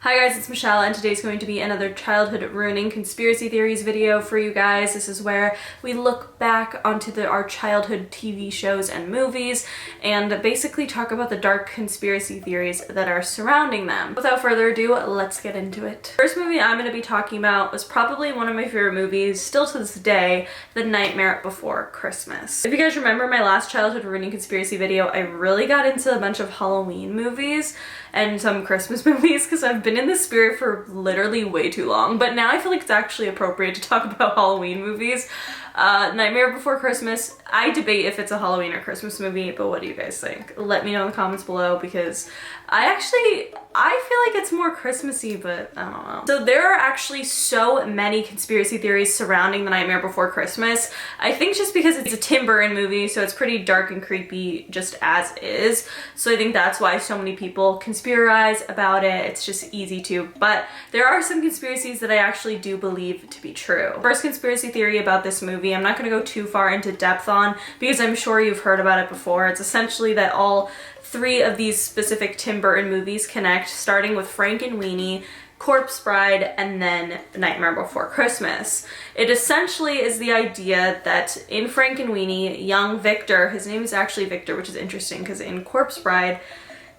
Hi guys, it's Michelle and today's going to be another childhood ruining conspiracy theories video for you guys. This is where we look back onto our childhood TV shows and movies and basically talk about the dark conspiracy theories that are surrounding them. Without further ado, let's get into it. First movie I'm going to be talking about was probably one of my favorite movies, still to this day, The Nightmare Before Christmas. If you guys remember my last childhood ruining conspiracy video, I really got into a bunch of Halloween movies and some Christmas movies because I've been in the spirit for literally way too long, but now I feel like it's actually appropriate to talk about Halloween movies. Nightmare Before Christmas, I debate if it's a Halloween or Christmas movie, but what do you guys think? Let me know in the comments below because I feel like it's more Christmassy, but I don't know. So there are actually so many conspiracy theories surrounding The Nightmare Before Christmas. I think just because it's a Tim Burton movie, so it's pretty dark and creepy just as is. So I think that's why so many people conspirize about it. It's just easy to, but there are some conspiracies that I actually do believe to be true. First conspiracy theory about this movie, I'm not going to go too far into depth on because I'm sure you've heard about it before. It's essentially that all three of these specific Tim Burton movies connect, starting with Frankenweenie, Corpse Bride, and then Nightmare Before Christmas. It essentially is the idea that in Frankenweenie, young Victor, his name is actually Victor, which is interesting because in Corpse Bride,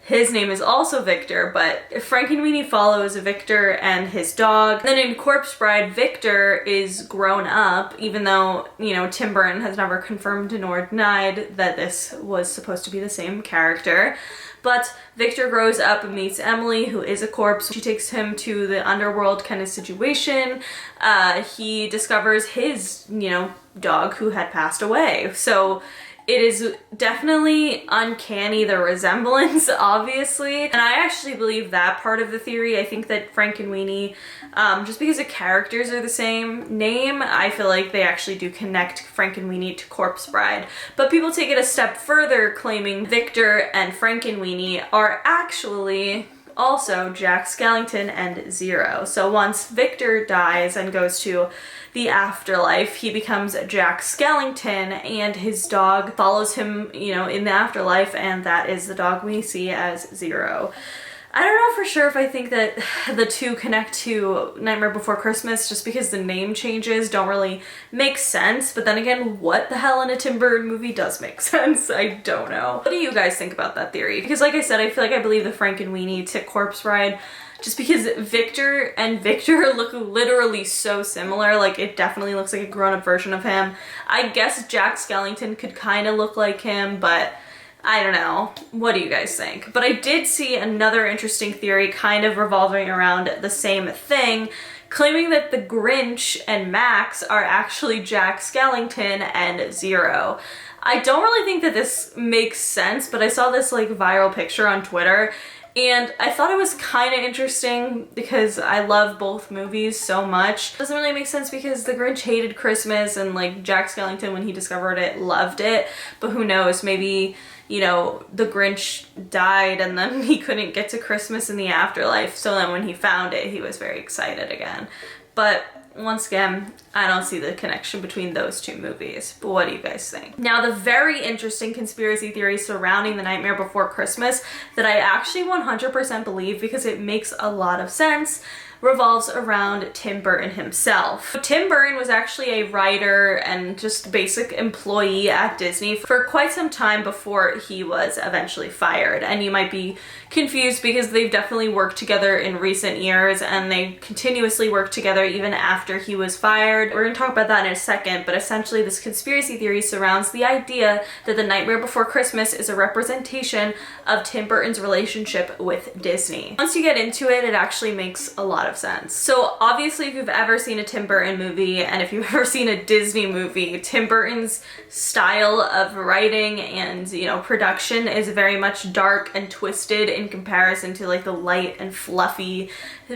his name is also Victor, but Frankenweenie follows Victor and his dog. Then in Corpse Bride, Victor is grown up, even though, you know, Tim Burton has never confirmed nor denied that this was supposed to be the same character. But Victor grows up and meets Emily, who is a corpse. She takes him to the underworld kind of situation. He discovers his, dog who had passed away. So it is definitely uncanny, the resemblance, obviously. And I actually believe that part of the theory. I think that Frankenweenie, just because the characters are the same name, I feel like they actually do connect Frankenweenie to Corpse Bride. But people take it a step further, claiming Victor and Frankenweenie are actually also Jack Skellington and Zero. So once Victor dies and goes to the afterlife, he becomes Jack Skellington and his dog follows him, in the afterlife, and that is the dog we see as Zero. I don't know for sure if I think that the two connect to Nightmare Before Christmas just because the name changes don't really make sense, but then again, what the hell in a Tim Burton movie does make sense? I don't know. What do you guys think about that theory? Because like I said, I feel like I believe the Frankenweenie to Corpse Bride just because Victor and Victor look literally so similar. Like, it definitely looks like a grown-up version of him. I guess Jack Skellington could kind of look like him, but I don't know. What do you guys think? But I did see another interesting theory kind of revolving around the same thing, claiming that the Grinch and Max are actually Jack Skellington and Zero. I don't really think that this makes sense, but I saw this viral picture on Twitter and I thought it was kind of interesting because I love both movies so much. It doesn't really make sense because the Grinch hated Christmas and Jack Skellington, when he discovered it, loved it. But who knows, maybe, the Grinch died and then he couldn't get to Christmas in the afterlife. So then when he found it, he was very excited again. But once again, I don't see the connection between those two movies. But what do you guys think? Now, the very interesting conspiracy theory surrounding The Nightmare Before Christmas that I actually 100% believe because it makes a lot of sense revolves around Tim Burton himself. Tim Burton was actually a writer and just basic employee at Disney for quite some time before he was eventually fired. And you might be confused because they've definitely worked together in recent years and they continuously worked together even after he was fired. We're going to talk about that in a second, but essentially this conspiracy theory surrounds the idea that The Nightmare Before Christmas is a representation of Tim Burton's relationship with Disney. Once you get into it, it actually makes a lot of sense. So obviously if you've ever seen a Tim Burton movie and if you've ever seen a Disney movie, Tim Burton's style of writing and production is very much dark and twisted in comparison to the light and fluffy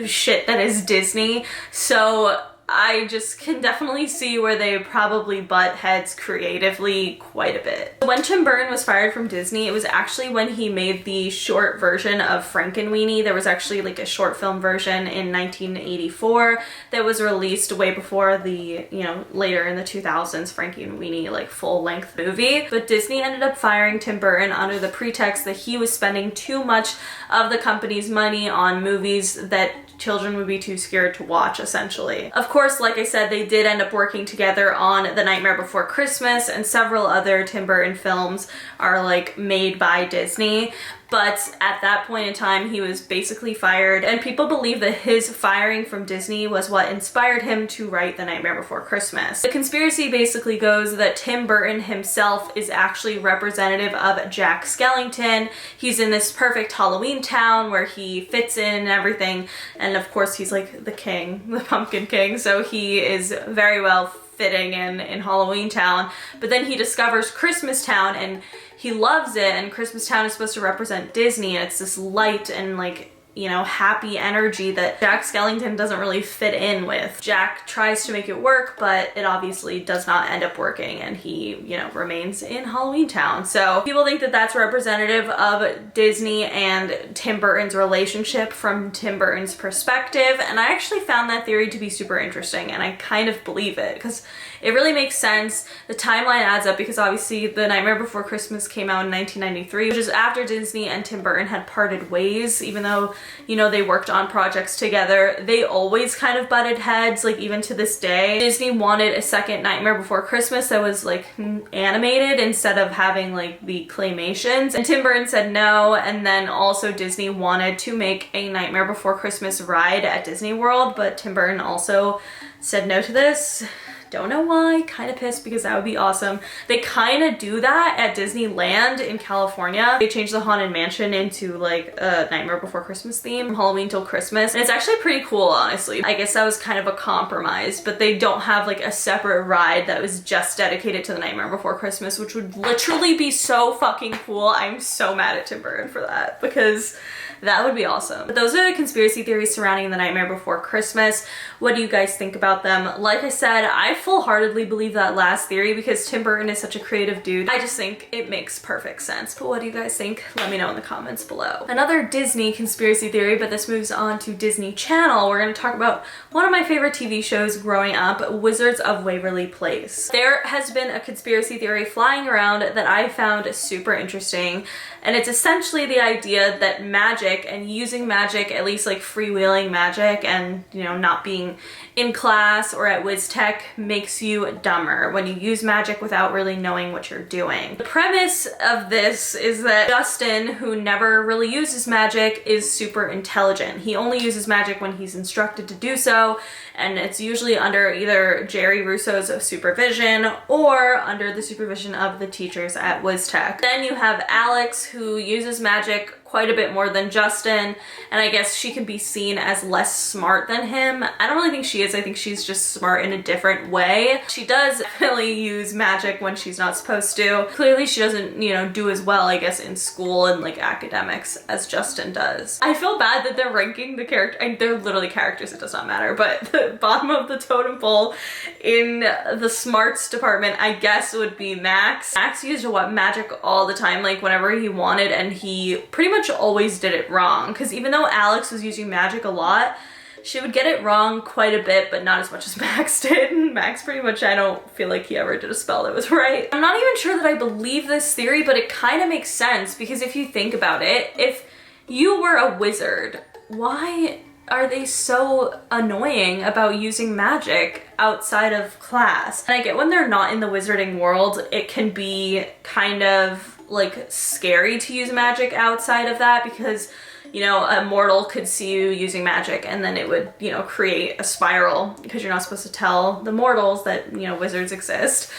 shit that is Disney. So I just can definitely see where they probably butt heads creatively quite a bit. When Tim Burton was fired from Disney, it was actually when he made the short version of Frankenweenie. There was actually like a short film version in 1984 that was released way before the, you know, later in the 2000s Frankenweenie like full-length movie. But Disney ended up firing Tim Burton under the pretext that he was spending too much of the company's money on movies that children would be too scared to watch, essentially. Of course, like I said, they did end up working together on The Nightmare Before Christmas, and several other Tim Burton films are like made by Disney. But at that point in time, he was basically fired, and people believe that his firing from Disney was what inspired him to write The Nightmare Before Christmas. The conspiracy basically goes that Tim Burton himself is actually representative of Jack Skellington. He's in this perfect Halloween town where he fits in and everything, and of course he's like the king, the Pumpkin King, so he is very well fitting in Halloween Town. But then he discovers Christmas Town and he loves it, and Christmas Town is supposed to represent Disney, and it's this light and like, you know, happy energy that Jack Skellington doesn't really fit in with. Jack tries to make it work, but it obviously does not end up working, and he, you know, remains in Halloween Town. So people think that that's representative of Disney and Tim Burton's relationship from Tim Burton's perspective, and I actually found that theory to be super interesting, and I kind of believe it because it really makes sense. The timeline adds up because obviously The Nightmare Before Christmas came out in 1993, which is after Disney and Tim Burton had parted ways. Even though, you know, they worked on projects together, they always kind of butted heads, like even to this day. Disney wanted a second Nightmare Before Christmas that was like animated instead of having like the claymations, and Tim Burton said no. And then also Disney wanted to make a Nightmare Before Christmas ride at Disney World, but Tim Burton also said no to this. Don't know why, kind of pissed because that would be awesome. They kind of do that at Disneyland in California. They changed the Haunted Mansion into like a Nightmare Before Christmas theme from Halloween till Christmas. And it's actually pretty cool, honestly. I guess that was kind of a compromise, but they don't have like a separate ride that was just dedicated to the Nightmare Before Christmas, which would literally be so fucking cool. I'm so mad at Tim Burton for that because that would be awesome. But those are the conspiracy theories surrounding The Nightmare Before Christmas. What do you guys think about them? Like I said, I full-heartedly believe that last theory because Tim Burton is such a creative dude. I just think it makes perfect sense. But what do you guys think? Let me know in the comments below. Another Disney conspiracy theory, but this moves on to Disney Channel. We're going to talk about one of my favorite TV shows growing up, Wizards of Waverly Place. There has been a conspiracy theory flying around that I found super interesting, and it's essentially the idea that magic and using magic, at least like freewheeling magic, and, you know, not being in class or at Wiz Tech makes you dumber when you use magic without really knowing what you're doing. The premise of this is that Justin, who never really uses magic, is super intelligent. He only uses magic when he's instructed to do so, and it's usually under either Jerry Russo's supervision or under the supervision of the teachers at Wiz Tech. Then you have Alex, who uses magic quite a bit more than Justin, and I guess she can be seen as less smart than him. I don't really think she is. I think she's just smart in a different way. She does definitely use magic when she's not supposed to. Clearly she doesn't, you know, do as well, I guess, in school and like academics as Justin does. I feel bad that they're ranking the character, and they're literally characters, it does not matter, but the bottom of the totem pole in the smarts department, I guess, would be Max. Max used magic all the time, like whenever he wanted, and he pretty much always did it wrong, because even though Alex was using magic a lot, she would get it wrong quite a bit, but not as much as Max did. Max pretty much, I don't feel like he ever did a spell that was right. I'm not even sure that I believe this theory, but it kind of makes sense, because if you think about it, if you were a wizard, why are they so annoying about using magic outside of class? And I get when they're not in the wizarding world, it can be kind of like scary to use magic outside of that, because, you know, a mortal could see you using magic and then it would, you know, create a spiral, because you're not supposed to tell the mortals that, you know, wizards exist.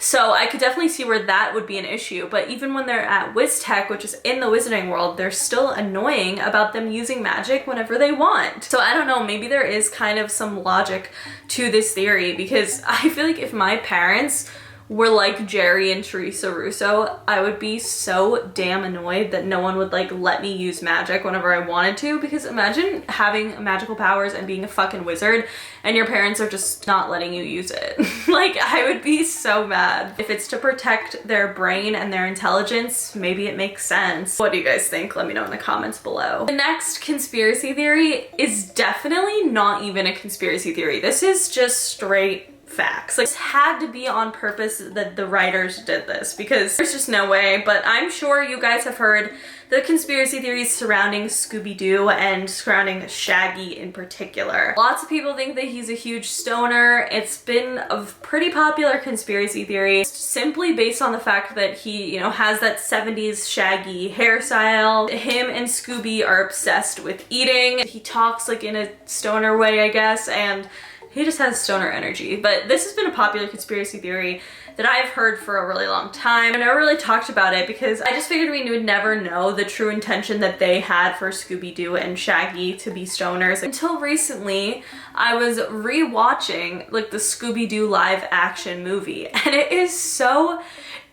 So I could definitely see where that would be an issue, but even when they're at Wiz Tech, which is in the wizarding world, they're still annoying about them using magic whenever they want. So I don't know, maybe there is kind of some logic to this theory, because I feel like if my parents were like Jerry and Teresa Russo, I would be so damn annoyed that no one would like let me use magic whenever I wanted to, because imagine having magical powers and being a fucking wizard and your parents are just not letting you use it. Like, I would be so mad. If it's to protect their brain and their intelligence, maybe it makes sense. What do you guys think? Let me know in the comments below. The next conspiracy theory is definitely not even a conspiracy theory. This is just straight facts. Like, this had to be on purpose that the writers did this, because there's just no way. But I'm sure you guys have heard the conspiracy theories surrounding Scooby Doo and surrounding Shaggy in particular. Lots of people think that he's a huge stoner. It's been a pretty popular conspiracy theory simply based on the fact that he, you know, has that 70s Shaggy hairstyle. Him and Scooby are obsessed with eating. He talks like in a stoner way, I guess, and he just has stoner energy. But this has been a popular conspiracy theory that I've heard for a really long time. I never really talked about it because I just figured we would never know the true intention that they had for Scooby-Doo and Shaggy to be stoners. Until recently, I was re-watching like the Scooby-Doo live action movie, and it is so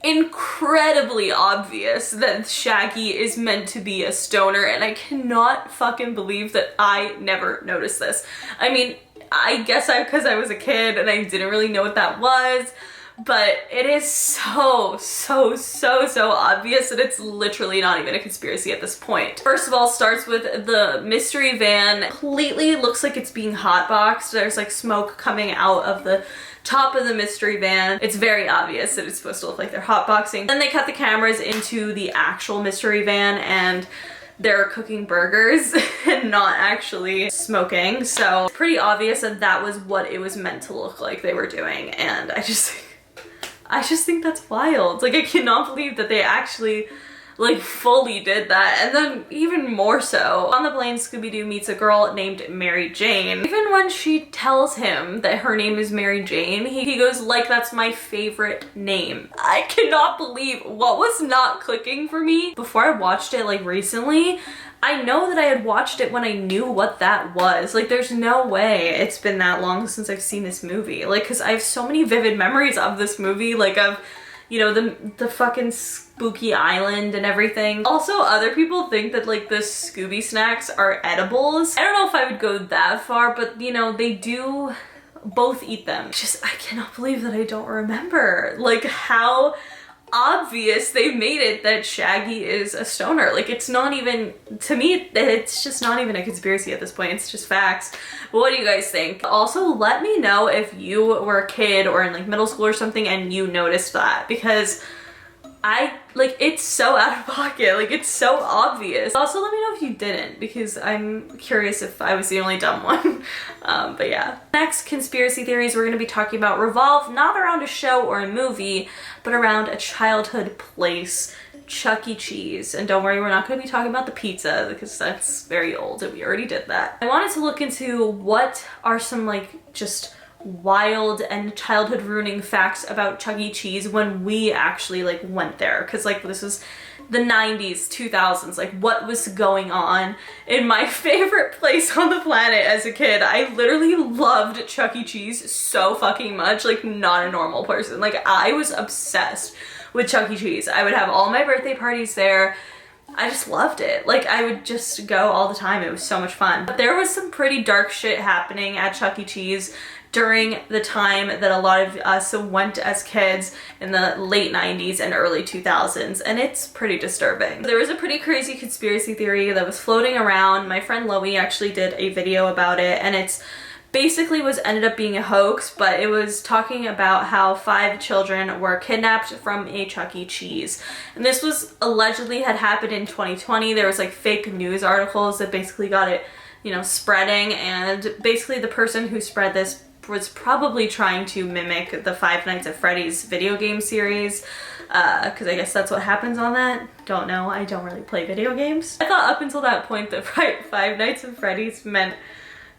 incredibly obvious that Shaggy is meant to be a stoner, and I cannot fucking believe that I never noticed this. I mean, I guess because I was a kid and I didn't really know what that was, but it is so obvious that it's literally not even a conspiracy at this point. First of all, starts with the mystery van. Completely looks like it's being hotboxed. There's like smoke coming out of the top of the mystery van. It's very obvious that it's supposed to look like they're hotboxing. Then they cut the cameras into the actual mystery van and they're cooking burgers and not actually smoking. So it's pretty obvious that that was what it was meant to look like they were doing. And I just think that's wild. Like, I cannot believe that they actually like fully did that. And then even more so, on the plane, Scooby-Doo meets a girl named Mary Jane. Even when she tells him that her name is Mary Jane, he goes like, that's my favorite name. I cannot believe what was not clicking for me before I watched it like recently. I know that I had watched it when I knew what that was. Like, there's no way it's been that long since I've seen this movie. Like, cause I have so many vivid memories of this movie, like of, you know, the fucking spooky island and everything. Also, other people think that like the Scooby snacks are edibles. I don't know if I would go that far, but you know, they do both eat them. Just, I cannot believe that I don't remember like how obvious they made it that Shaggy is a stoner. Like, it's not even, to me, it's just not even a conspiracy at this point. It's just facts. But what do you guys think? Also, let me know if you were a kid or in like middle school or something and you noticed that, because it's so out of pocket. Like, it's so obvious. Also, let me know if you didn't, because I'm curious if I was the only dumb one. But yeah. Next conspiracy theories we're gonna be talking about revolve not around a show or a movie, but around a childhood place, Chuck E. Cheese. And don't worry, we're not gonna be talking about the pizza because that's very old and we already did that. I wanted to look into what are some like just wild and childhood ruining facts about Chuck E. Cheese when we actually like went there, because like this was the 90s, 2000s, like what was going on in my favorite place on the planet as a kid. I literally loved Chuck E. Cheese so fucking much, like not a normal person. Like, I was obsessed with Chuck E. Cheese. I would have all my birthday parties there. I just loved it. Like, I would just go all the time. It was so much fun. But there was some pretty dark shit happening at Chuck E. Cheese during the time that a lot of us went as kids in the late 90s and early 2000s, and it's pretty disturbing. There was a pretty crazy conspiracy theory that was floating around. My friend Loie actually did a video about it, and it's basically ended up being a hoax, but it was talking about how 5 children were kidnapped from a Chuck E. Cheese. And this was allegedly had happened in 2020. There was like fake news articles that basically got it, you know, spreading, and basically the person who spread this was probably trying to mimic the Five Nights at Freddy's video game series, because I guess that's what happens on that. Don't know, I don't really play video games. I thought up until that point that Five Nights at Freddy's meant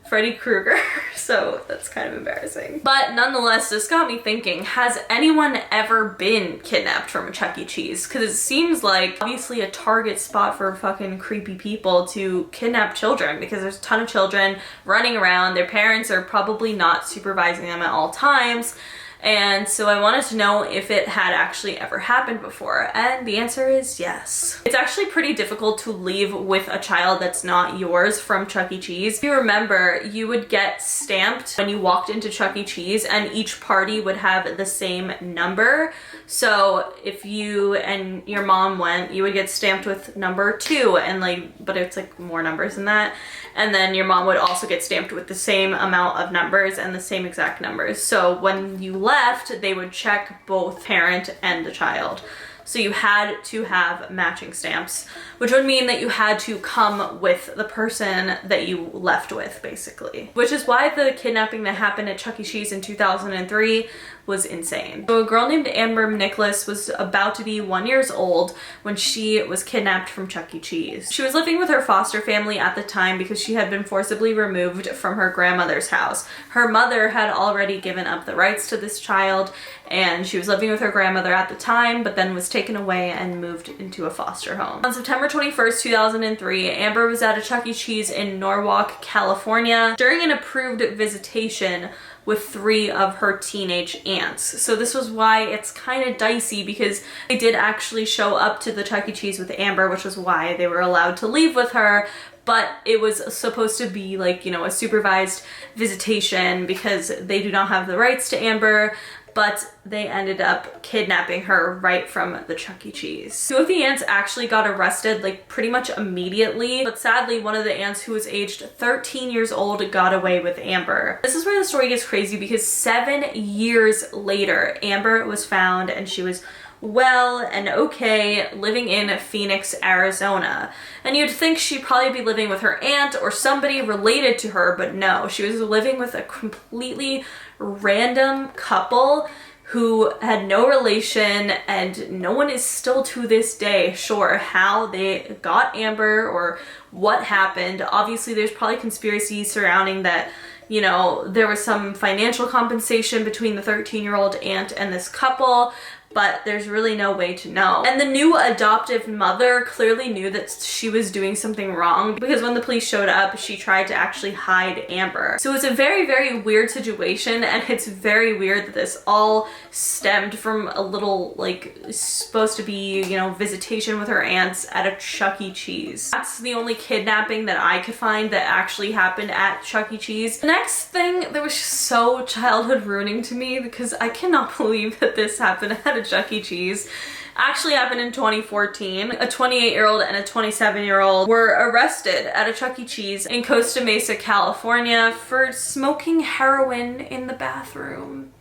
Freddy Krueger, so that's kind of embarrassing. But nonetheless, this got me thinking, has anyone ever been kidnapped from a Chuck E. Cheese? Because it seems like obviously a target spot for fucking creepy people to kidnap children, because there's a ton of children running around. Their parents are probably not supervising them at all times. And so I wanted to know if it had actually ever happened before, and the answer is yes. It's actually pretty difficult to leave with a child that's not yours from Chuck E. Cheese. If you remember, you would get stamped when you walked into Chuck E. Cheese, and each party would have the same number. So if you and your mom went, you would get stamped with number 2, and like, but it's like more numbers than that. And then your mom would also get stamped with the same amount of numbers and the same exact numbers. So when you left, they would check both parent and the child. So you had to have matching stamps, which would mean that you had to come with the person that you left with, basically. Which is why the kidnapping that happened at Chuck E. Cheese in 2003 was insane. So a girl named Amber Nicholas was about to be 1 year old when she was kidnapped from Chuck E. Cheese. She was living with her foster family at the time because she had been forcibly removed from her grandmother's house. Her mother had already given up the rights to this child, and she was living with her grandmother at the time, but then was taken away and moved into a foster home. On September 21st, 2003, Amber was at a Chuck E. Cheese in Norwalk, California, during an approved visitation with 3 of her teenage aunts. So this was why it's kind of dicey, because they did actually show up to the Chuck E. Cheese with Amber, which was why they were allowed to leave with her. But it was supposed to be like, you know, a supervised visitation because they do not have the rights to Amber, but they ended up kidnapping her right from the Chuck E. Cheese. 2 of the aunts actually got arrested like pretty much immediately, but sadly one of the aunts, who was aged 13 years old, got away with Amber. This is where the story gets crazy, because 7 years later, Amber was found and she was well and okay, living in Phoenix, Arizona. And you'd think she'd probably be living with her aunt or somebody related to her, but no, she was living with a completely random couple who had no relation, and no one is still to this day sure how they got Amber or what happened. Obviously there's probably conspiracy surrounding that, you know, there was some financial compensation between the 13-year-old aunt and this couple, but there's really no way to know. And the new adoptive mother clearly knew that she was doing something wrong, because when the police showed up, she tried to actually hide Amber. So it's a very, very weird situation, and it's very weird that this all stemmed from a little, like, supposed to be, you know, visitation with her aunts at a Chuck E. Cheese. That's the only kidnapping that I could find that actually happened at Chuck E. Cheese. The next thing that was just so childhood ruining to me, because I cannot believe that this happened at a Chuck E. Cheese, actually happened in 2014. A 28-year-old and a 27-year-old were arrested at a Chuck E. Cheese in Costa Mesa, California for smoking heroin in the bathroom.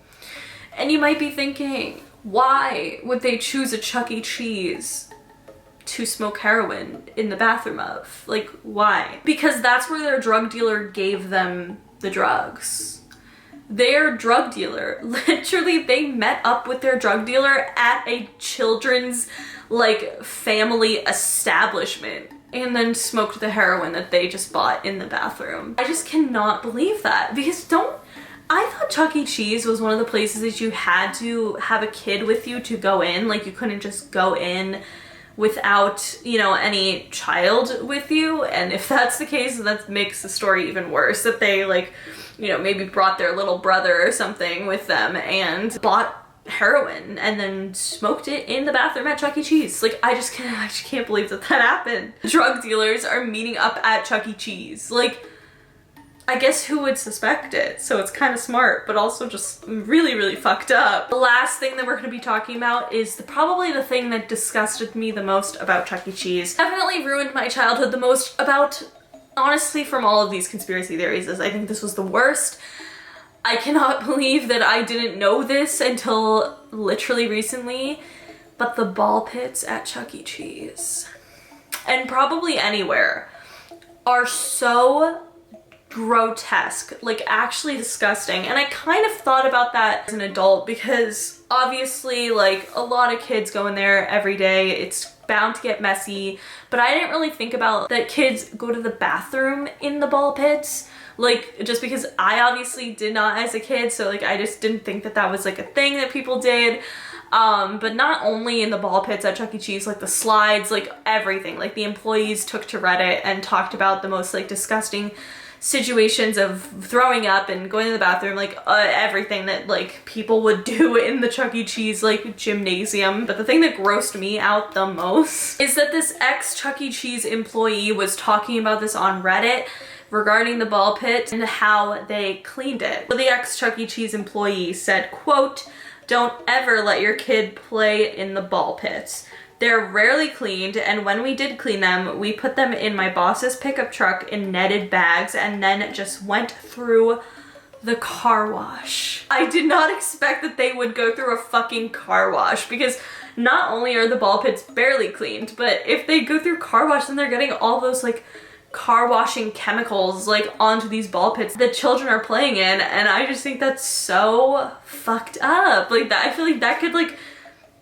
And you might be thinking, why would they choose a Chuck E. Cheese to smoke heroin in the bathroom of? Like, why? Because that's where their drug dealer gave them the drugs. Their drug dealer, literally, they met up with their drug dealer at a children's, like, family establishment and then smoked the heroin that they just bought in the bathroom. I just cannot believe that, because I thought Chuck E. Cheese was one of the places that you had to have a kid with you to go in. Like, you couldn't just go in without, you know, any child with you. And if that's the case, that makes the story even worse, that they, like, you know, maybe brought their little brother or something with them and bought heroin and then smoked it in the bathroom at Chuck E. Cheese. Like, I just can't believe that happened. Drug dealers are meeting up at Chuck E. Cheese. Like, I guess who would suspect it? So it's kind of smart, but also just really, really fucked up. The last thing that we're going to be talking about is probably the thing that disgusted me the most about Chuck E. Cheese. Definitely ruined my childhood the most about, honestly, from all of these conspiracy theories, is I think this was the worst. I cannot believe that I didn't know this until literally recently, but the ball pits at Chuck E. Cheese, and probably anywhere, are so grotesque, like actually disgusting. And I kind of thought about that as an adult, because obviously, like, a lot of kids go in there every day. It's bound to get messy, but I didn't really think about that kids go to the bathroom in the ball pits. Like, just because I obviously did not as a kid, so like I just didn't think that was like a thing that people did. But not only in the ball pits at Chuck E. Cheese, like the slides, like everything. Like, the employees took to Reddit and talked about the most, like, disgusting situations of throwing up and going to the bathroom, like everything that like people would do in the Chuck E. Cheese like gymnasium. But the thing that grossed me out the most is that this ex-Chuck E. Cheese employee was talking about this on Reddit regarding the ball pit and how they cleaned it. So the ex-Chuck E. Cheese employee said, quote, "Don't ever let your kid play in the ball pits. They're rarely cleaned, and when we did clean them, we put them in my boss's pickup truck in netted bags and then just went through the car wash." I did not expect that they would go through a fucking car wash, because not only are the ball pits barely cleaned, but if they go through car wash, then they're getting all those like car washing chemicals like onto these ball pits that children are playing in, and I just think that's so fucked up. Like that, I feel like that could like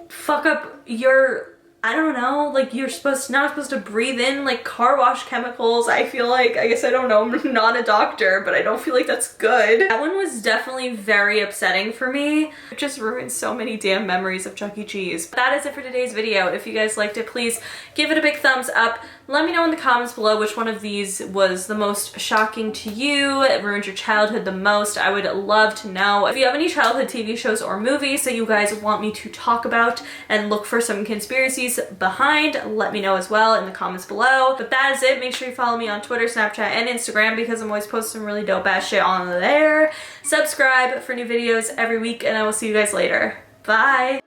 fuck up your, I don't know, like you're not supposed to breathe in like car wash chemicals. I feel like, I guess I don't know, I'm not a doctor, but I don't feel like that's good. That one was definitely very upsetting for me. It just ruined so many damn memories of Chuck E. Cheese. That is it for today's video. If you guys liked it, please give it a big thumbs up. Let me know in the comments below which one of these was the most shocking to you, it ruined your childhood the most. I would love to know. If you have any childhood TV shows or movies that you guys want me to talk about and look for some conspiracies behind, let me know as well in the comments below. But that is it. Make sure you follow me on Twitter, Snapchat, and Instagram, because I'm always posting some really dope ass shit on there. Subscribe for new videos every week, and I will see you guys later. Bye!